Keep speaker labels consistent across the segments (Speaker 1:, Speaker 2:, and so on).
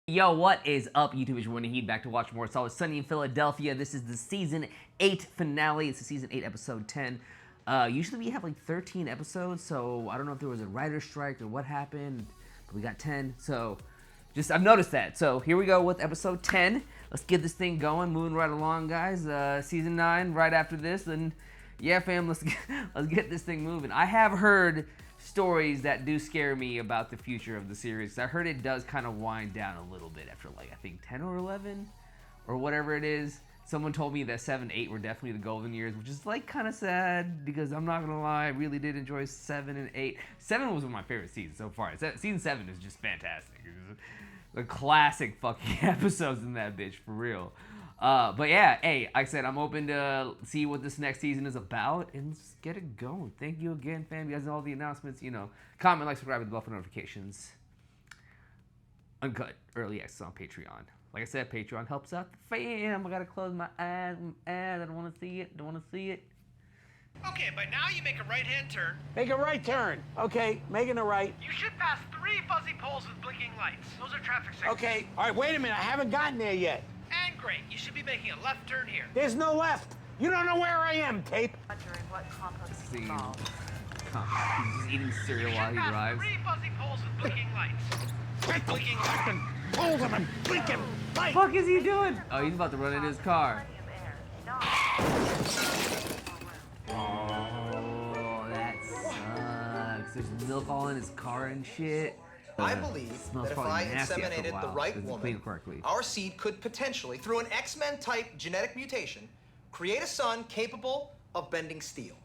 Speaker 1: Yo, what is up, YouTube? It's your Winnie Heat, back to watch more. It's always sunny in Philadelphia. This is the season 8 finale. It's the season 8, episode 10. Usually we have like 13 episodes, so I don't know if there was a writer's strike or what happened, but we got 10. So I've noticed that. So here we go with episode 10. Let's get this thing going, moving right along, guys. Season 9 right after this, and yeah, fam, let's get this thing moving. I have heard stories that do scare me about the future of the series. I heard it does kind of wind down a little bit after, like, I think 10 or 11 or whatever it is. Someone told me that 7, 8 were definitely the golden years, which is like kind of sad because I'm not gonna lie, I really did enjoy 7 and 8. 7 was one of my favorite seasons so far. Season 7 is just fantastic. The classic fucking episodes in that bitch, for real. But yeah, hey, like I said, I'm open to see what this next season is about, and let's get it going. Thank you again, fam. You guys know all the announcements. You know, comment, like, subscribe, with the bell for notifications. Uncut early access on Patreon. Like I said, Patreon helps out the fam. I gotta close my eyes. I don't want to see it. Don't want to see it.
Speaker 2: Okay, but now you make a right-hand turn.
Speaker 3: Make a right turn. Okay, making a right.
Speaker 2: You should pass 3 fuzzy poles with blinking lights. Those are traffic signals.
Speaker 3: Okay, all right, wait a minute. I haven't gotten there yet.
Speaker 2: And great, you should be making a left turn here.
Speaker 3: There's no left. You don't know where I am, Tape.
Speaker 4: Wondering what complex is
Speaker 1: See,
Speaker 4: involved.
Speaker 1: he's just eating cereal
Speaker 2: You
Speaker 1: while
Speaker 2: should
Speaker 1: he
Speaker 2: pass
Speaker 1: drives.
Speaker 2: 3 fuzzy poles with blinking lights.
Speaker 3: Blinking fucking hold them and blinking light.
Speaker 1: What the fuck is he doing? Oh, he's about to run into his car. Oh, that sucks. There's milk all in his car and shit.
Speaker 5: I believe
Speaker 1: Smells
Speaker 5: that if
Speaker 1: probably
Speaker 5: I
Speaker 1: nasty after a
Speaker 5: inseminated the
Speaker 1: while,
Speaker 5: right
Speaker 1: because it's
Speaker 5: woman,
Speaker 1: cleaned correctly.
Speaker 5: our seed could potentially, through an X-Men type genetic mutation, create a son capable of bending steel.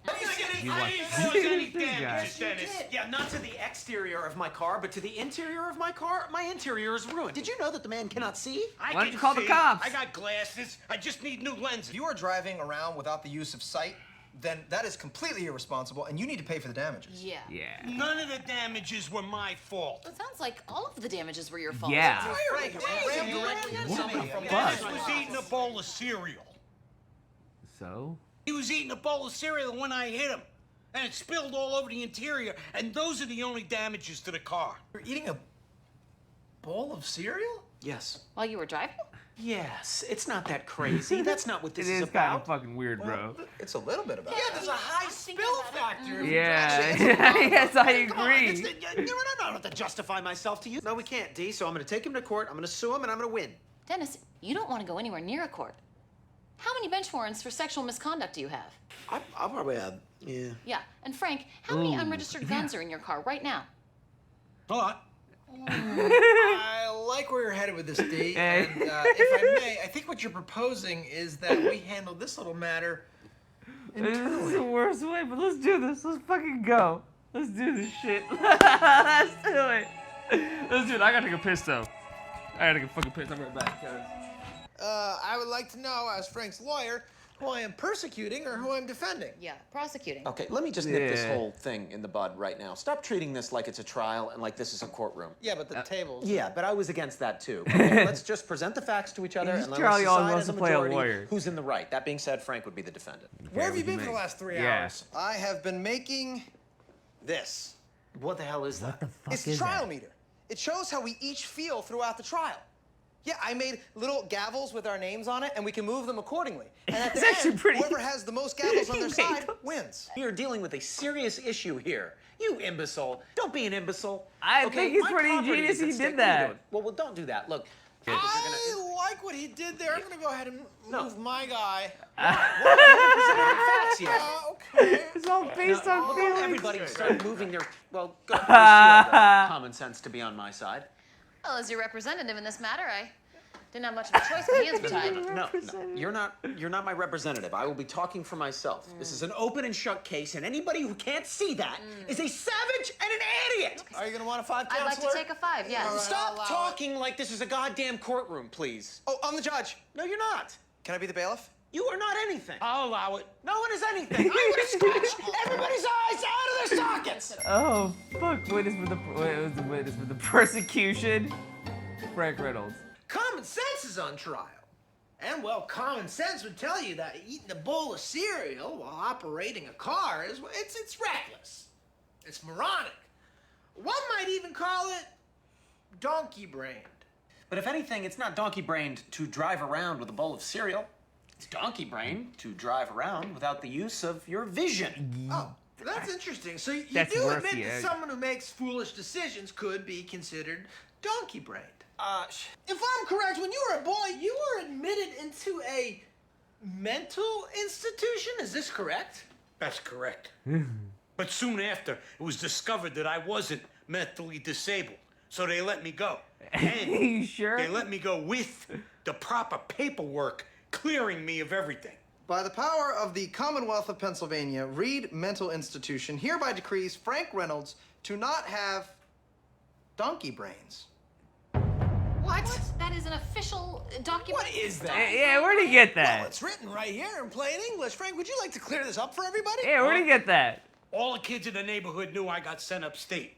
Speaker 1: You watch
Speaker 6: any
Speaker 1: this guy.
Speaker 6: damage, Dennis. Yeah, not to the exterior of my car, but to the interior of my car. My interior is ruined. Did you know that the man cannot see?
Speaker 1: Why don't you call the cops?
Speaker 3: I got glasses. I just need new lenses.
Speaker 5: If you are driving around without the use of sight, then that is completely irresponsible, and you need to pay for the damages.
Speaker 7: Yeah.
Speaker 1: Yeah.
Speaker 3: None of the damages were my fault.
Speaker 7: Well, it sounds like all of the damages were your fault.
Speaker 1: Yeah.
Speaker 5: Frank, rammed directly into somebody from
Speaker 3: Dennis
Speaker 5: behind.
Speaker 3: was eating a bowl of cereal.
Speaker 1: So?
Speaker 3: He was eating a bowl of cereal when I hit him. And it spilled all over the interior, and those are the only damages to the car.
Speaker 5: You're eating a bowl of cereal?
Speaker 6: Yes.
Speaker 7: While you were driving?
Speaker 6: Yes. It's not that crazy. That's not what this
Speaker 1: It
Speaker 6: is
Speaker 1: is kind
Speaker 6: about.
Speaker 1: of fucking weird, bro.
Speaker 5: It's a little bit about
Speaker 6: Yeah,
Speaker 5: it.
Speaker 6: there's a high spill factor.
Speaker 1: Yeah. Yes, I
Speaker 6: Come on,
Speaker 1: agree.
Speaker 6: I don't have to justify myself to you. No, we can't, D. So I'm going to take him to court. I'm going to sue him, and I'm going to win.
Speaker 7: Dennis, you don't want to go anywhere near a court. How many bench warrants for sexual misconduct do you have?
Speaker 6: I'll probably have, yeah.
Speaker 7: Yeah. And Frank, how many unregistered guns are in your car right now?
Speaker 3: A lot.
Speaker 8: I like where you're headed with this, D. And if I may, I think what you're proposing is that we handle this little matter
Speaker 1: This is the worst way, but let's do this. Let's fucking go. Let's do this shit. Let's do it. Let's do it. I gotta take a piss, though. I gotta take a fucking piss. I'm right back, guys.
Speaker 8: I would like to know, as Frank's lawyer, who I am persecuting or who I'm defending.
Speaker 7: Yeah, prosecuting.
Speaker 6: Okay, let me just nip this
Speaker 1: Yeah.
Speaker 6: whole thing in the bud right now. Stop treating this like it's a trial and like this is a courtroom.
Speaker 8: Yeah, but the tables.
Speaker 6: Yeah, but I was against that too. Okay, let's just present the facts to each other and let us
Speaker 1: Charlie always
Speaker 6: decide
Speaker 1: wants
Speaker 6: as a
Speaker 1: to play a
Speaker 6: majority
Speaker 1: lawyer.
Speaker 6: who's in the right. That being said, Frank would be the defendant.
Speaker 8: Where have you
Speaker 1: what do
Speaker 8: been
Speaker 1: you
Speaker 8: for the
Speaker 1: mean?
Speaker 8: last 3
Speaker 1: Yeah.
Speaker 8: hours? I have been making this.
Speaker 6: What the hell is that?
Speaker 1: What the fuck
Speaker 5: It's the
Speaker 1: is
Speaker 5: trial
Speaker 1: that?
Speaker 5: meter. It shows how we each feel throughout the trial. Yeah, I made little gavels with our names on it, and we can move them accordingly. And at
Speaker 1: It's
Speaker 5: the
Speaker 1: actually
Speaker 5: end,
Speaker 1: pretty-
Speaker 5: whoever has the most gavels on
Speaker 1: He
Speaker 5: their
Speaker 1: made
Speaker 5: side
Speaker 1: those.
Speaker 5: wins.
Speaker 6: We are dealing with a serious issue here. You imbecile. Don't be an imbecile.
Speaker 1: I think it's
Speaker 6: my
Speaker 1: pretty
Speaker 6: property
Speaker 1: ingenious
Speaker 6: is at
Speaker 1: he
Speaker 6: stake.
Speaker 1: did
Speaker 6: What are you
Speaker 1: that.
Speaker 6: doing? Well, don't do that. Look.
Speaker 8: I like what he did there. I'm going to go ahead and move my guy.
Speaker 6: Facts here.
Speaker 8: Okay.
Speaker 1: It's all based on
Speaker 6: Well,
Speaker 1: feelings.
Speaker 6: everybody start moving their. Well, go. You have the common sense to be on my side.
Speaker 7: Well, as your representative in this matter, I didn't have much of a choice. My hands were tied.
Speaker 6: No, you're not my representative. I will be talking for myself. This is an open and shut case, and anybody who can't see that is a savage and an idiot.
Speaker 5: Are you going to want a 5
Speaker 7: I'd
Speaker 5: counselor?
Speaker 7: like to take a 5, yes.
Speaker 8: All right. I'll
Speaker 6: Stop
Speaker 8: allow
Speaker 6: talking like this is a goddamn courtroom, please.
Speaker 5: Oh, I'm the judge.
Speaker 6: No, you're not.
Speaker 5: Can I be the bailiff?
Speaker 6: You are not anything.
Speaker 3: I'll allow it.
Speaker 6: No one is anything. I'm gonna scratch everybody's eyes out of their sockets.
Speaker 1: Oh, fuck. Witness for the witness for the persecution. Frank Reynolds.
Speaker 8: Common sense is on trial. And, well, common sense would tell you that eating a bowl of cereal while operating a car is, it's reckless. It's moronic. One might even call it donkey brained.
Speaker 6: But if anything, it's not donkey-brained to drive around with a bowl of cereal. It's donkey-brained to drive around without the use of your vision.
Speaker 8: Oh, that's interesting. So you
Speaker 1: That's
Speaker 8: do
Speaker 1: worse,
Speaker 8: admit
Speaker 1: yeah.
Speaker 8: that someone who makes foolish decisions could be considered donkey-brained. If I'm correct, when you were a boy, you were admitted into a mental institution. Is this correct?
Speaker 3: That's correct. But soon after, it was discovered that I wasn't mentally disabled. So they let me go. And
Speaker 1: You sure?
Speaker 3: they let me go with the proper paperwork clearing me of everything.
Speaker 5: By the power of the Commonwealth of Pennsylvania, Reed Mental Institution hereby decrees Frank Reynolds to not have donkey brains.
Speaker 7: What? That is an official document.
Speaker 8: What is that?
Speaker 1: Yeah, where'd he get
Speaker 8: Well,
Speaker 1: that?
Speaker 8: it's written right here in plain English. Frank, would you like to clear this up for everybody?
Speaker 1: Yeah, where'd he get that?
Speaker 3: All the kids in the neighborhood knew I got sent upstate.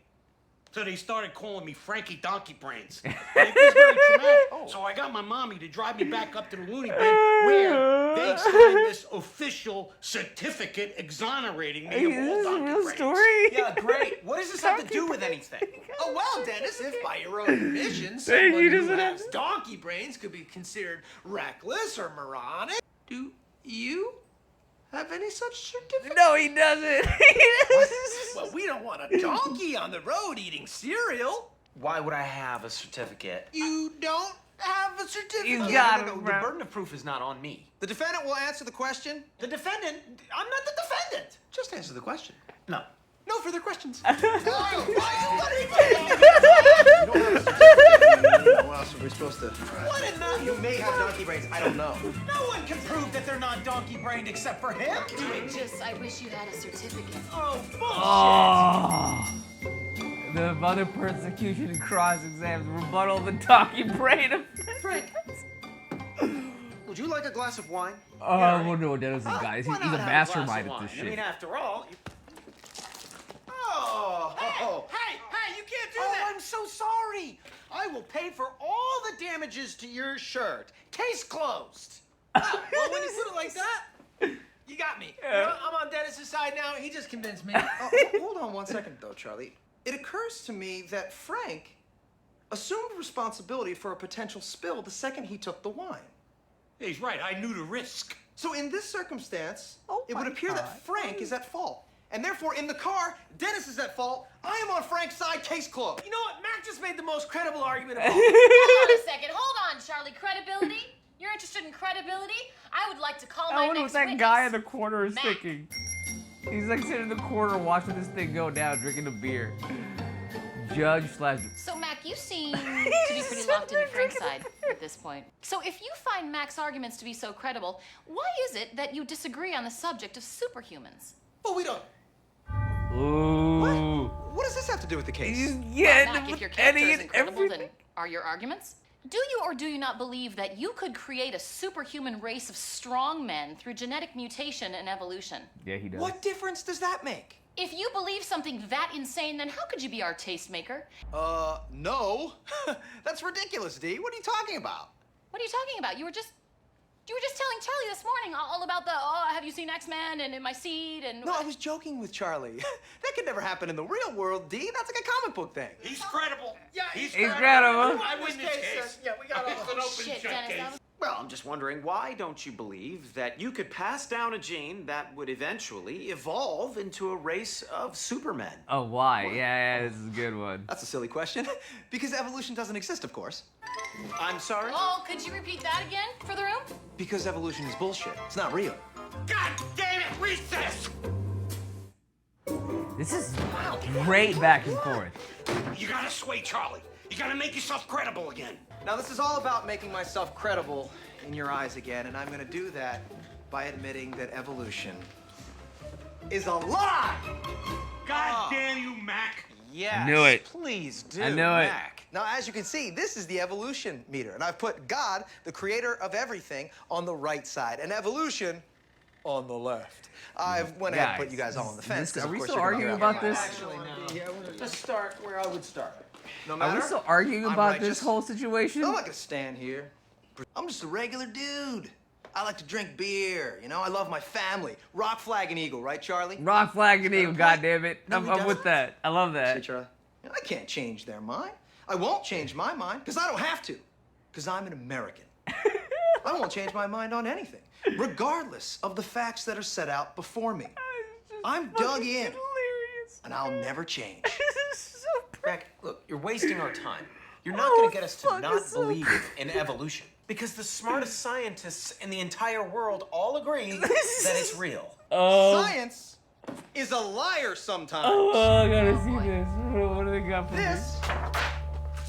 Speaker 3: So they started calling me Frankie Donkey Brains. And it was very traumatic. So I got my mommy to drive me back up to the loony bin where they signed this official certificate exonerating me
Speaker 1: Is
Speaker 3: of
Speaker 1: this
Speaker 3: all
Speaker 1: a
Speaker 3: donkey
Speaker 1: real
Speaker 3: brains.
Speaker 1: story?
Speaker 6: Yeah, great. What does this have to do with anything?
Speaker 8: Oh, well, Dennis, if by your own admission,
Speaker 1: He
Speaker 8: someone who
Speaker 1: doesn't
Speaker 8: has
Speaker 1: have-
Speaker 8: donkey brains could be considered reckless or moronic, do you have any such certificate?
Speaker 1: No, he doesn't. He doesn't.
Speaker 8: Well, we don't want a donkey on the road eating cereal.
Speaker 6: Why would I have a certificate?
Speaker 8: You don't have a certificate.
Speaker 1: You got
Speaker 6: No,
Speaker 1: him,
Speaker 6: the
Speaker 1: bro.
Speaker 6: burden of proof is not on me.
Speaker 5: The defendant will answer the question.
Speaker 6: The defendant, I'm not the defendant.
Speaker 8: Just answer the question.
Speaker 6: No.
Speaker 8: No further questions.
Speaker 5: What else are we supposed to?
Speaker 6: What in the?
Speaker 5: You may have donkey brains. I don't know.
Speaker 6: No one can prove that they're not donkey-brained except for him.
Speaker 7: I wish you had a certificate.
Speaker 6: Oh, bullshit.
Speaker 1: Oh. The mother persecution and cross-exams rebuttal the donkey brain of
Speaker 6: Frank, would you like a glass of wine?
Speaker 1: I wonder what Dennis is, guys.
Speaker 6: Why
Speaker 1: He's a
Speaker 6: not have
Speaker 1: mastermind
Speaker 6: glass
Speaker 1: at
Speaker 6: of
Speaker 1: this
Speaker 6: wine? I mean,
Speaker 1: shit.
Speaker 6: after all.
Speaker 8: Hey, you can't do
Speaker 6: Oh,
Speaker 8: that.
Speaker 6: I'm so sorry. I will pay for all the damages to your shirt. Case closed.
Speaker 8: Well, when you put it like that, you got me. You know, I'm on Dennis's side now. He just convinced me.
Speaker 5: Hold on one second, though, Charlie. It occurs to me that Frank assumed responsibility for a potential spill the second he took the wine.
Speaker 3: He's right, I knew the risk.
Speaker 5: So in this circumstance,
Speaker 1: Oh
Speaker 5: it would
Speaker 1: my
Speaker 5: appear
Speaker 1: God.
Speaker 5: that Frank is at fault. And therefore, in the car, Dennis is at fault. I am on Frank's side, case closed.
Speaker 8: You know what? Mac just made the most credible argument of all.
Speaker 7: Hold on a second. Hold on, Charlie. Credibility? You're interested in credibility? I would like to call my
Speaker 1: I wonder
Speaker 7: next
Speaker 1: what that
Speaker 7: witness.
Speaker 1: guy in the corner is
Speaker 7: Mac.
Speaker 1: thinking. He's like sitting in the corner watching this thing go down, drinking a beer. Judge slash.
Speaker 7: So, Mac, you seem to be pretty locked into Frank's side at this point. So, if you find Mac's arguments to be so credible, why is it that you disagree on the subject of superhumans?
Speaker 8: But we don't.
Speaker 1: Ooh.
Speaker 5: What does this have to do with the case?
Speaker 1: Yeah,
Speaker 7: Mac, if your
Speaker 1: Eddie
Speaker 7: character is
Speaker 1: and
Speaker 7: incredible, then
Speaker 1: everything.
Speaker 7: are your arguments? Do you or do you not believe that you could create a superhuman race of strong men through genetic mutation and evolution?
Speaker 1: Yeah, he does.
Speaker 5: What difference does that make?
Speaker 7: If you believe something that insane, then how could you be our tastemaker?
Speaker 5: No. That's ridiculous, Dee. What are you talking about?
Speaker 7: What are you talking about? You were just telling Charlie this morning all about the, have you seen X-Men and In My Seed and...
Speaker 5: No, I was joking with Charlie. That could never happen in the real world, Dee. That's like a comic book thing.
Speaker 3: He's credible.
Speaker 8: Yeah,
Speaker 3: he's
Speaker 1: credible.
Speaker 3: I win this case.
Speaker 8: Yeah, we got all
Speaker 3: It's
Speaker 8: of
Speaker 3: an
Speaker 8: them.
Speaker 3: open
Speaker 7: Shit,
Speaker 3: shut
Speaker 7: Dennis,
Speaker 3: case.
Speaker 7: that was...
Speaker 6: Well, I'm just wondering, why don't you believe that you could pass down a gene that would eventually evolve into a race of supermen?
Speaker 1: Oh, why? Yeah, this is a good one.
Speaker 5: That's a silly question. Because evolution doesn't exist, of course.
Speaker 6: I'm sorry?
Speaker 7: Oh, could you repeat that again for the room?
Speaker 5: Because evolution is bullshit. It's not real.
Speaker 3: God damn it, recess!
Speaker 1: This is great back and forth.
Speaker 3: You gotta sway Charlie. You gotta make yourself credible again.
Speaker 5: Now, this is all about making myself credible in your eyes again, and I'm gonna do that by admitting that evolution is a lie!
Speaker 3: God damn you, Mac.
Speaker 6: Yes.
Speaker 1: knew it.
Speaker 6: Please do.
Speaker 1: I knew it.
Speaker 6: Mac.
Speaker 5: Now, as you can see, this is the evolution meter, and I've put God, the creator of everything, on the right side, and evolution on the left. I've went ahead and put you guys all on the fence. 'cause
Speaker 1: Are
Speaker 5: of
Speaker 1: we
Speaker 5: course
Speaker 1: still
Speaker 5: you're gonna
Speaker 1: arguing
Speaker 5: be out
Speaker 1: about
Speaker 5: here.
Speaker 1: this?
Speaker 6: Actually, no. Let's start where I would start.
Speaker 5: No
Speaker 1: Are
Speaker 5: matter.
Speaker 1: we still arguing
Speaker 5: I'm
Speaker 1: about
Speaker 5: righteous.
Speaker 1: this whole situation?
Speaker 5: I'm not gonna stand here. I'm just a regular dude. I like to drink beer, you know? I love my family. Rock, flag, and eagle, right, Charlie?
Speaker 1: Rock, flag, and eagle, goddammit.
Speaker 5: No, he
Speaker 1: I'm with
Speaker 5: doesn't.
Speaker 1: that. I love
Speaker 5: Say,
Speaker 1: that.
Speaker 5: Charlie, I can't change their mind. I won't change my mind, because I don't have to. because I'm an American. I won't change my mind on anything, regardless of the facts that are set out before me. I'm dug in,
Speaker 1: Hilarious.
Speaker 5: and I'll never change.
Speaker 1: This is so
Speaker 6: Beck, look, you're wasting our time. You're not going to get us to
Speaker 1: fuck,
Speaker 6: not
Speaker 1: it's so
Speaker 6: believe in evolution. Because the smartest scientists in the entire world all agree that it's real.
Speaker 5: Science is a liar sometimes.
Speaker 1: Oh, I gotta see this. What do they got for
Speaker 5: This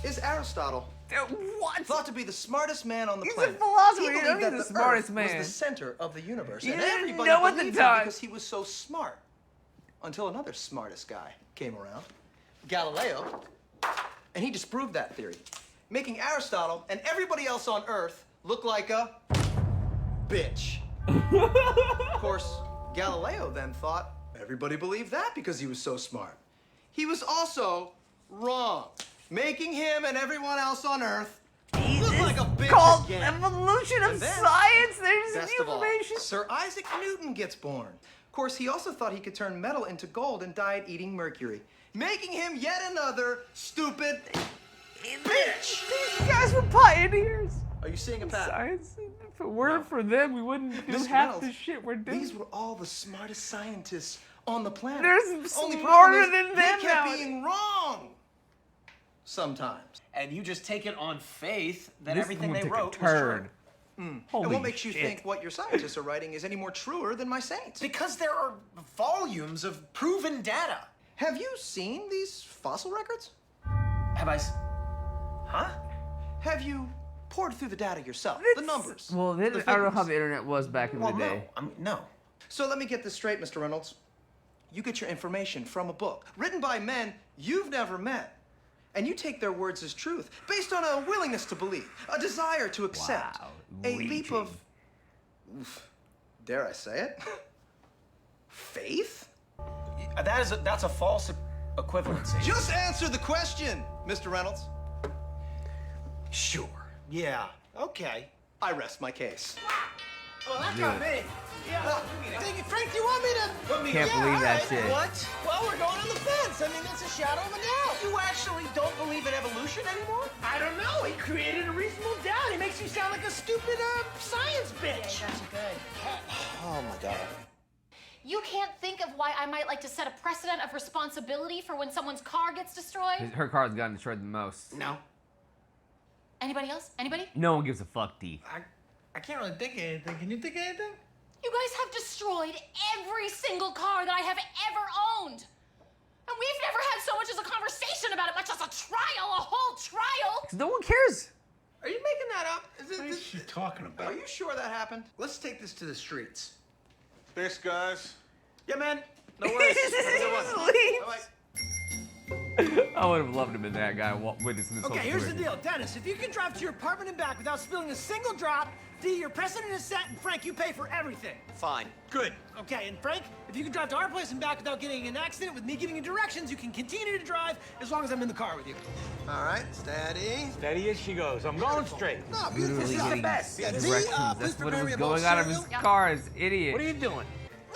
Speaker 5: is Aristotle.
Speaker 1: me? What?
Speaker 5: Thought to be the smartest man on the
Speaker 1: He's a
Speaker 5: planet.
Speaker 1: philosopher.
Speaker 5: He
Speaker 1: You know
Speaker 5: believed
Speaker 1: he's
Speaker 5: that
Speaker 1: the
Speaker 5: the
Speaker 1: smartest
Speaker 5: Earth
Speaker 1: man.
Speaker 5: was the center of the universe,
Speaker 1: You
Speaker 5: and
Speaker 1: didn't
Speaker 5: everybody
Speaker 1: know at the
Speaker 5: believed
Speaker 1: time.
Speaker 5: him because he was so smart. Until another smartest guy came around, Galileo, and he disproved that theory, making Aristotle and everybody else on Earth look like a bitch. Of course, Galileo then thought everybody believed that because he was so smart. He was also wrong, making him and everyone else on Earth look like a bitch
Speaker 1: Called
Speaker 5: again.
Speaker 1: evolution of
Speaker 5: And then,
Speaker 1: science. There's
Speaker 5: Best
Speaker 1: new
Speaker 5: of all,
Speaker 1: information.
Speaker 5: Sir Isaac Newton gets born. Of course, he also thought he could turn metal into gold and died eating mercury, making him yet another stupid bitch.
Speaker 1: These guys were pioneers.
Speaker 5: Are you seeing a pattern?
Speaker 1: Science. If it weren't for them, we wouldn't do
Speaker 5: Mr.
Speaker 1: half
Speaker 5: Reynolds,
Speaker 1: the shit we're doing.
Speaker 5: These were all the smartest scientists on the planet.
Speaker 1: There's
Speaker 5: Only
Speaker 1: smarter
Speaker 5: problem is
Speaker 1: than
Speaker 5: they
Speaker 1: them
Speaker 5: kept
Speaker 1: now.
Speaker 5: being wrong. Sometimes.
Speaker 6: And you just take it on faith that
Speaker 1: This
Speaker 6: everything
Speaker 1: one
Speaker 6: they
Speaker 1: took a
Speaker 6: wrote was true.
Speaker 1: turn. Holy
Speaker 5: And what makes you
Speaker 1: shit.
Speaker 5: think what your scientists are writing is any more truer than my saints?
Speaker 6: Because there are volumes of proven data.
Speaker 5: Have you seen these fossil records?
Speaker 6: Have I? Huh?
Speaker 5: Have you poured through the data yourself? The numbers.
Speaker 1: Well,
Speaker 5: the
Speaker 1: I don't know how
Speaker 5: figures?
Speaker 1: the internet was back in the day.
Speaker 6: No.
Speaker 5: So let me get this straight, Mr. Reynolds. You get your information from a book written by men you've never met. And you take their words as truth, based on a willingness to believe, a desire to accept,
Speaker 1: Wow,
Speaker 5: a leap of,
Speaker 1: reaching.
Speaker 5: dare I say it, faith?
Speaker 6: That's a false equivalency.
Speaker 5: Just answer the question, Mr. Reynolds.
Speaker 6: Sure.
Speaker 5: Yeah, okay. I rest my case.
Speaker 8: Well, that got me. Yeah. Frank, do you want me to?
Speaker 1: Can't believe that shit.
Speaker 8: What? Well, we're going on the fence. I mean, that's a shadow of a doubt.
Speaker 6: You actually don't believe in evolution anymore?
Speaker 8: I don't know. He created a reasonable doubt. He makes you sound like a stupid science bitch.
Speaker 7: That's good.
Speaker 6: Oh my god.
Speaker 7: You can't think of why I might like to set a precedent of responsibility for when someone's car gets destroyed?
Speaker 1: Her car's gotten destroyed the most.
Speaker 6: No.
Speaker 7: Anybody else? Anybody?
Speaker 1: No one gives a fuck, D.
Speaker 8: I can't really think of anything. Can you think of anything?
Speaker 7: You guys have destroyed every single car that I have ever owned. And we've never had so much as a conversation about it, much as a trial, a whole trial.
Speaker 1: 'Cause no one cares.
Speaker 8: Are you making that up?
Speaker 3: What is she talking
Speaker 5: Are
Speaker 3: about?
Speaker 5: you sure that happened? Let's take this to the streets.
Speaker 3: Thanks, guys.
Speaker 5: Yeah, man. No worries. Have a good one.
Speaker 1: Leaves.
Speaker 5: Bye-bye.
Speaker 1: I would have loved to have been that guy witnessing this whole
Speaker 8: Okay, here's the
Speaker 1: situation.
Speaker 8: deal. Dennis, if you can drive to your apartment and back without spilling a single drop, D, your precedent is set, and Frank, you pay for everything.
Speaker 6: Fine.
Speaker 8: Good. Okay, and Frank, if you can drive to our place and back without getting in an accident with me giving you directions, you can continue to drive as long as I'm in the car with you.
Speaker 5: All right, steady.
Speaker 3: Steady as she goes. I'm going straight.
Speaker 8: No,
Speaker 1: Literally
Speaker 8: this is the
Speaker 1: getting
Speaker 8: best. Yeah, D,
Speaker 1: directions.
Speaker 8: please
Speaker 1: That's what
Speaker 8: prepare
Speaker 1: was
Speaker 8: me a bowl
Speaker 1: going
Speaker 8: of
Speaker 1: out of his
Speaker 8: cereal.
Speaker 1: car, this idiot.
Speaker 3: What are you doing?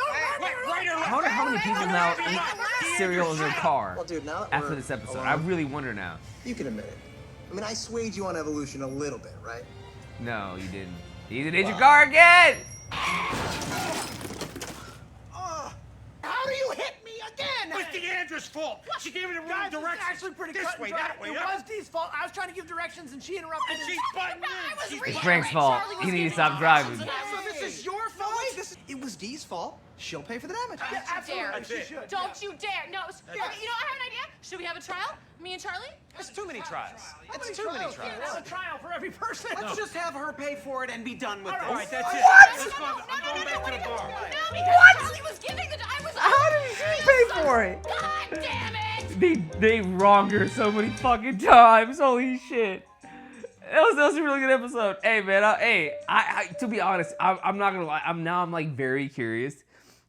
Speaker 1: I wonder how many people now eat cereal in their car
Speaker 4: Well, dude, now that
Speaker 1: after
Speaker 4: we're
Speaker 1: this episode.
Speaker 4: alone,
Speaker 1: I really wonder now.
Speaker 4: You can admit it. I mean, I swayed you on evolution a little bit, right?
Speaker 1: No, you didn't. You didn't hit your car again!
Speaker 8: How do you hit me again?
Speaker 3: It's Deandra's fault. She gave me the wrong
Speaker 8: Guys, this is
Speaker 3: directions.
Speaker 8: actually pretty
Speaker 3: This
Speaker 8: cut and
Speaker 3: way,
Speaker 8: dry.
Speaker 3: that way,
Speaker 8: It
Speaker 3: up.
Speaker 8: was Dee's fault. I was trying to give directions and she interrupted.
Speaker 3: And she's butting in. She's
Speaker 1: It's Frank's fault. He needs to stop driving.
Speaker 8: So this is your fault?
Speaker 5: It was Dee's fault. She'll pay for the damage.
Speaker 8: Yeah, absolutely.
Speaker 7: Dare.
Speaker 8: She
Speaker 3: it.
Speaker 8: should.
Speaker 7: Don't you dare. No, okay, you know, I have an idea. Should we have a trial? Me and Charlie?
Speaker 6: It's too many trials.
Speaker 8: It's
Speaker 6: It's too many
Speaker 8: That's
Speaker 6: trials.
Speaker 8: a trial for every person.
Speaker 6: Let's just have her pay for it and be done with
Speaker 3: All right,
Speaker 6: this.
Speaker 3: that's it.
Speaker 7: What?
Speaker 3: Let's go. I'm going back to the bar.
Speaker 7: No, because Charlie was giving the. I was.
Speaker 1: How did she pay for it?
Speaker 7: God damn it!
Speaker 1: They wronged her so many fucking times. Holy shit. That was a really good episode. Hey man, I to be honest, I'm not gonna lie. I'm like very curious,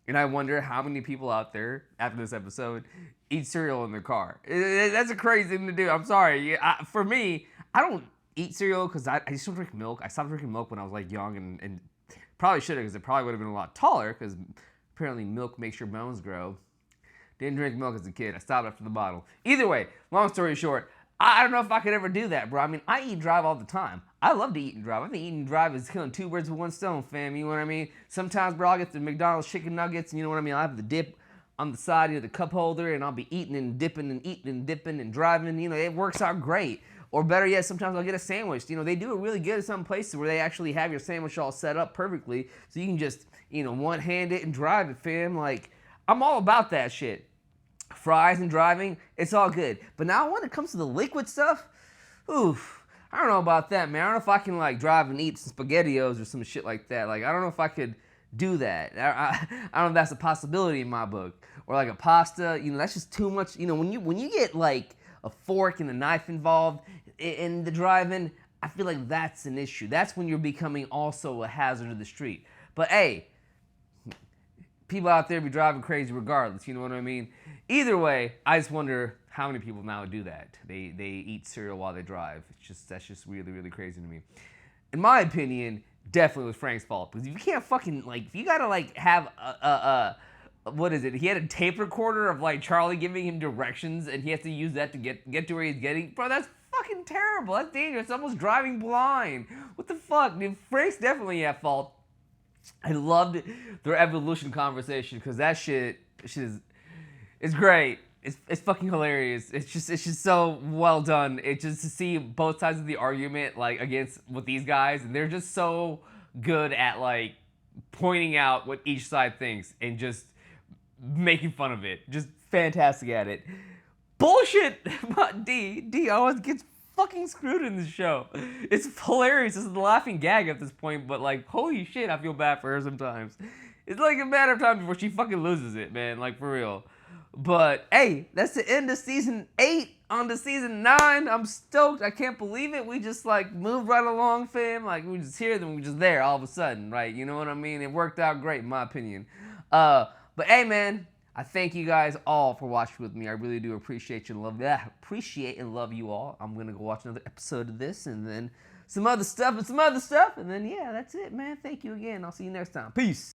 Speaker 1: and I wonder how many people out there after this episode eat cereal in their car. That's a crazy thing to do. I'm sorry. For me, I don't eat cereal because I just don't drink milk. I stopped drinking milk when I was like young, and probably should have because it probably would have been a lot taller because apparently milk makes your bones grow. Didn't drink milk as a kid. I stopped after the bottle. Either way, long story short, I don't know if I could ever do that, bro. I mean, I eat and drive all the time. I love to eat and drive. I think eating and drive is killing two birds with one stone, fam. You know what I mean? Sometimes, bro, I'll get the McDonald's chicken nuggets, and you know what I mean? I'll have the dip on the side, the cup holder, and I'll be eating and dipping and eating and dipping and driving. It works out great. Or better yet, sometimes I'll get a sandwich. They do it really good at some places where they actually have your sandwich all set up perfectly, so you can just, one-hand it and drive it, fam. Like, I'm all about that shit. Fries and driving, it's all good. But now when it comes to the liquid stuff, oof, I don't know about that, man. I don't know if I can, drive and eat some SpaghettiOs or some shit like that. Like, I don't know if I could do that. I don't know if that's a possibility in my book. Or, a pasta, that's just too much. When you get, a fork and a knife involved in the driving, I feel like that's an issue. That's when you're becoming also a hazard to the street. But, hey, people out there be driving crazy regardless, you know what I mean? Either way, I just wonder how many people now do that. They eat cereal while they drive. That's just really, really crazy to me. In my opinion, definitely was Frank's fault. Because if you can't fucking, if you gotta, have what is it? He had a tape recorder of, Charlie giving him directions, and he has to use that to get to where he's getting. Bro, that's fucking terrible. That's dangerous. Someone's driving blind. What the fuck, dude? Frank's definitely at fault. I loved their evolution conversation because that shit is great. It's fucking hilarious. It's just so well done. It's just to see both sides of the argument against with these guys, and they're just so good at pointing out what each side thinks and just making fun of it. Just fantastic at it. Bullshit about D always gets fucking screwed in this show. It's hilarious. This is the laughing gag at this point, but holy shit, I feel bad for her sometimes. It's a matter of time before she fucking loses it, man. For real. But hey, that's the end of season 8 on to season 9. I'm stoked. I can't believe it. We just moved right along, fam. We just here, then we just there all of a sudden, right? You know what I mean? It worked out great in my opinion. But hey, man, I thank you guys all for watching with me. I really do appreciate and love you all. I'm gonna go watch another episode of this, and then some other stuff, and then yeah, that's it, man. Thank you again. I'll see you next time. Peace.